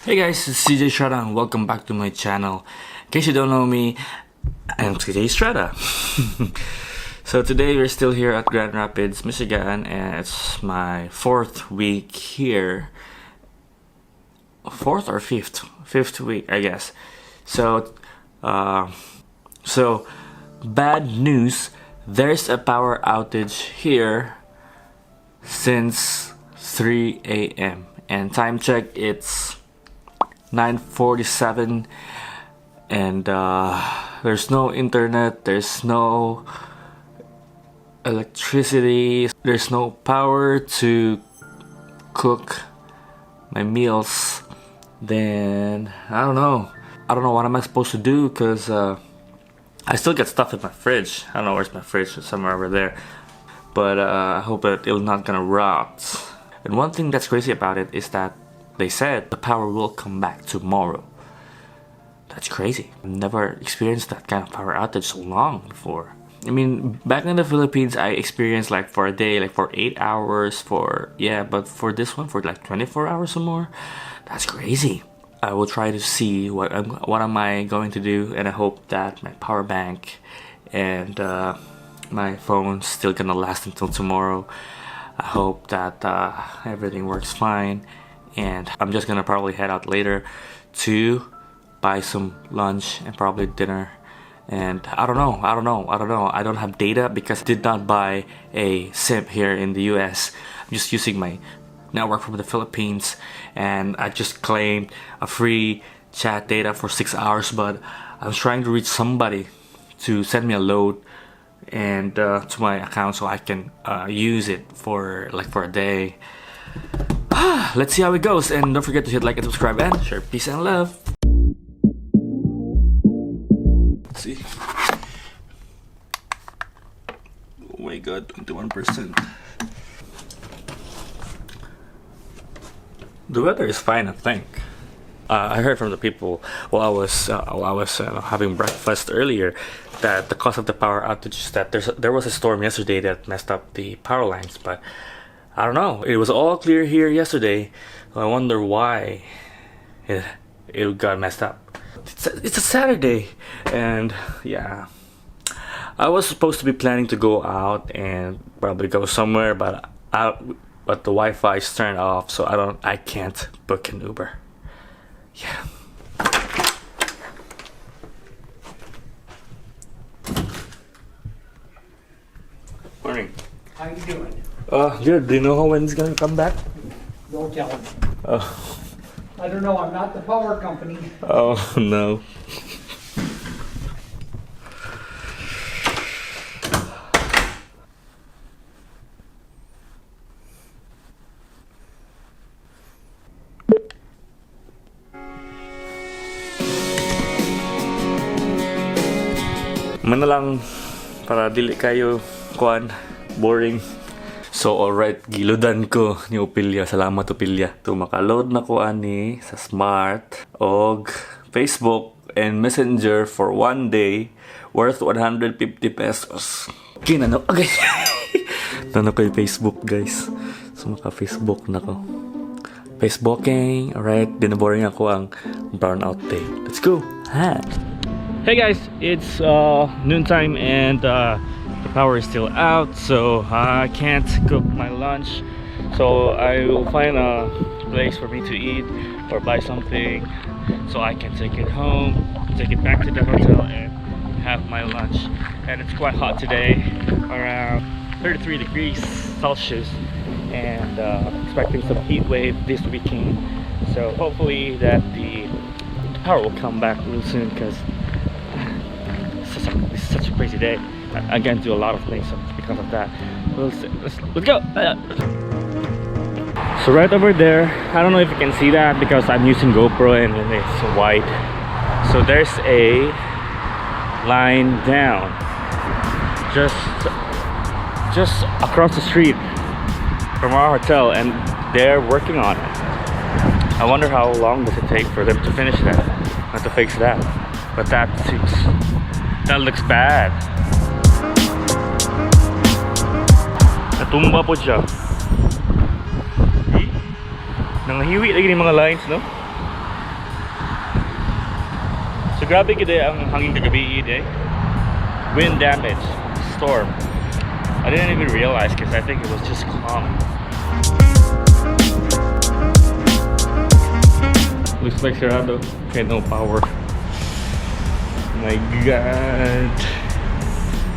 Hey guys, it's CJ Strada and welcome back to my channel. In case you don't know me, I'm CJ Strada. So today we're still here at Grand Rapids, Michigan, and it's my fourth week here. Fourth or fifth? Fifth week, I guess. So bad news. There's a power outage here since 3 a.m. and time check, it's 9:47, and there's no internet, there's no electricity, there's no power to cook my meals. Then I don't know what am I supposed to do, because I still get stuff in my fridge. I don't know where's my fridge, somewhere over there, but I hope that it's not gonna rot. And one thing that's crazy about it is that they said the power will come back tomorrow. That's crazy. I've never experienced that kind of power outage so long before. I mean, back in the Philippines, I experienced like for a day, like for 8 hours, but for this one, for like 24 hours or more. That's crazy. I will try to see what am I going to do, and I hope that my power bank and my phone's still gonna last until tomorrow. I hope that everything works fine, and I'm just gonna probably head out later to buy some lunch and probably dinner. And I don't know. I don't have data because I did not buy a SIM here in the US. I'm just using my network from the Philippines, and I just claimed a free chat data for 6 hours, but I was trying to reach somebody to send me a load and to my account so I can use it for a day. Let's see how it goes, and don't forget to hit like and subscribe and share. Peace and love. Let's see. Oh my god, 21%. The weather is fine, I think. I heard from the people while I was having breakfast earlier that the cause of the power outage is that there was a storm yesterday that messed up the power lines, but I don't know. It was all clear here yesterday. So I wonder why it got messed up. It's a Saturday, and yeah, I was supposed to be planning to go out and probably go somewhere, but the Wi-Fi is turned off, so I can't book an Uber. Yeah. Morning. How you doing? Good. Do you know when he's gonna come back? Don't tell him. Oh. I don't know. I'm not the power company. Oh no. Man na lang para dili kayo boring. So alright, giludan ko ni Ophelia. Salamat Ophelia. To makaload na ko ani sa Smart og Facebook and Messenger for 1 day worth 150 pesos. Kinano, okay. Nano ko yung Facebook, guys. So maka-Facebook na ko. Facebooking, alright. Dinaboring ako ang brownout day. Let's go. Ha. Hey guys, it's noontime and the power is still out, so I can't cook my lunch. So I will find a place for me to eat or buy something so I can take it home, take it back to the hotel and have my lunch. And it's quite hot today, around 33 degrees Celsius, and expecting some heat wave this weekend. So hopefully that the power will come back real soon, because this is such a crazy day. I can't do a lot of things because of that. Let's go. So right over there, I don't know if you can see that because I'm using GoPro and it's white. So there's a line down just across the street from our hotel, and they're working on it. I wonder how long does it take for them to finish that and to fix that. But that looks bad. Natumba po siya. Nangahiwi lagi ng mga lines, no? So grabe gede ang hangin kagabi eh. Wind damage, storm. I didn't even realize because I think it was just calm. Looks like Cerrado. Okay, no power. My God.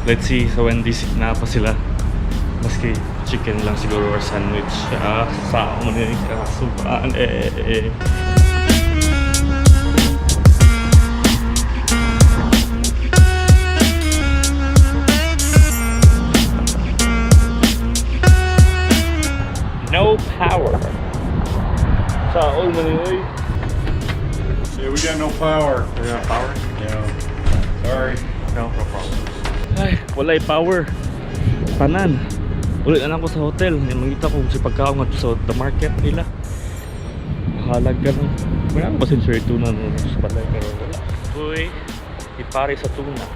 Let's see sa Wendy's na pa sila. Maski chicken lang siguro or sandwich. Sa mo na yung kasubaan eh. No power. Sa all mo na yun. Yeah, we got no power. We got power? Yeah. Sorry. No problem. Ay, walay power. Tanan. Ulit na lang ko sa hotel. Mangita ko si pagkaon nga sa the market nila. Halag ka lang. Wala ko ba sincere tuna sa balay pero wala. Uy, ipare sa tuna.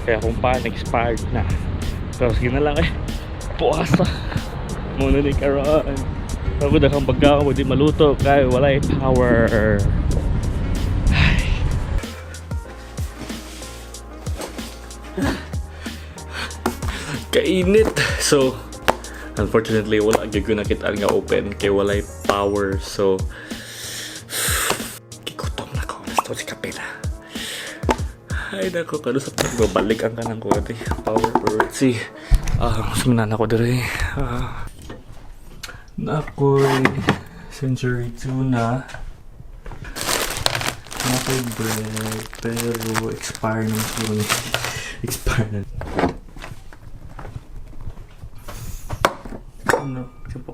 Kaya kung pa, expired na. Pero sige na lang eh. Puasa. Muna ni karoon. Pagod akong pagkaon mo di maluto kaya walay power. Kainit. So unfortunately wala gyud ko nakita nga open kay walay power. So kikutom na ko gusto si kapila. Ay nako kano sa pagbabalik ang kanang ko ati power. Let's see. Suminan ako dire. Nakoy century tuna. Nakoy bread pero expire naman siguro. Expire na. Ano? Sipo.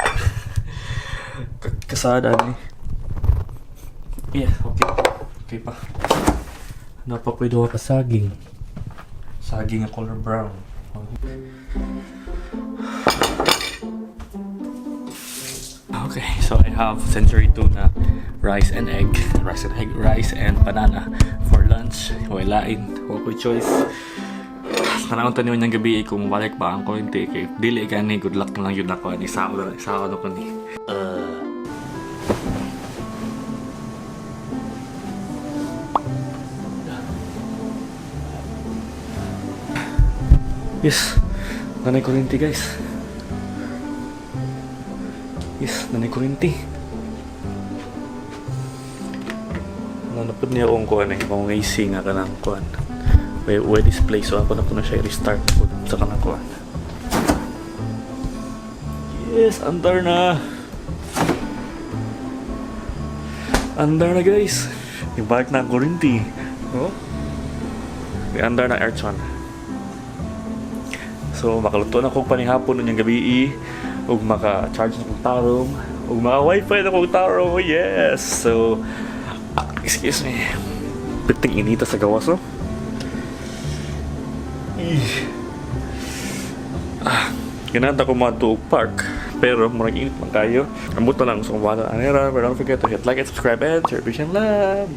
Kasada ni. Yeah, okay. Okay pa. Napapwede ako pa saging. Saging na color brown. Okay, so I have century tuna, rice and egg, rice and banana for lunch. Walain, wako choice. Tanawon tayo niyang gabi kung balik ba ang konti kay dili gani good luck na lang yun ako ni sa ano ko ni. Yes, nanay kurinti guys. Yes, nanay kurinti. Nanapod niya akong kuhan eh, kung AC nga ka ng kuhan. Where display, so ako na siya i-restart sa kanang kuhan. Yes, andar na. Andar na guys. Ibalik na ang kurinti. Oh? Andar na aircon. So makaluto na kong panihapon nun yung gabi ug maka-charge na kong tarong ug maka-wifi na kong tarong. Oh, yes! So excuse me, piting inita sa gawas no? Kinanta ko mga tuog park pero murag init man kayo. Ambot na lang sa kumada anera, but don't forget to hit like and subscribe and share, vision love.